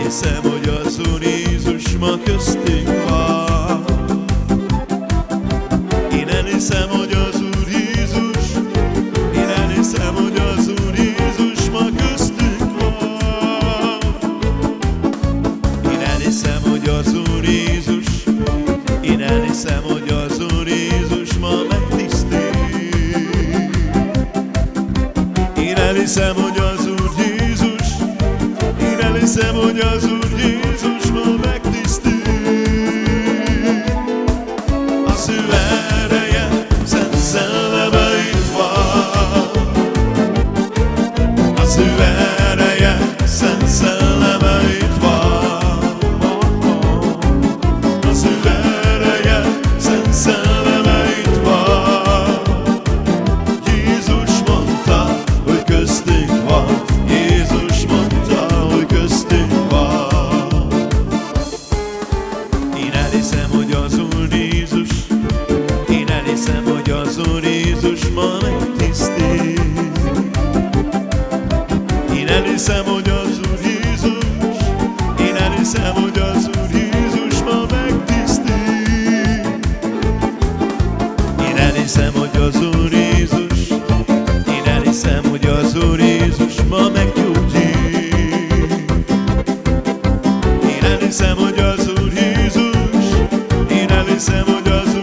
elhiszem, hogy az Úr Jézus ma köztünk van. Én elhiszem, hogy az Úr Jézus, én elhiszem, hogy az Úr Jézus ma köztünk van. Én elhiszem, hogy az Úr Jézus, én elhiszem, hogy az Úr Jézus ma megtisztít. Én elhiszem, hogy az Úr Jézus, én elhiszem, hogy az Úr Jézus ma megtisztít. Az ő ereje szent szelleme itt van. Az ő ereje szent szelleme itt van. Az ő ereje szent szelleme itt van. Jézus mondta, hogy köztünk van. Jézus mondta, hogy köztünk van. Én elhiszem, hogy az Úr Jézus, én elhiszem, hogy az Úr Jézus ma megtisztít. Én elhiszem, hogy az Úr Jézus, én elhiszem, hogy az Úr Jézus ma megtisztít. Én elhiszem, hogy az Úr Jézus, én elhiszem, hogy az Úr Jézus ma meggyógyít. Én elhiszem, hogy az Úr Jézus, én elhiszem, hogy az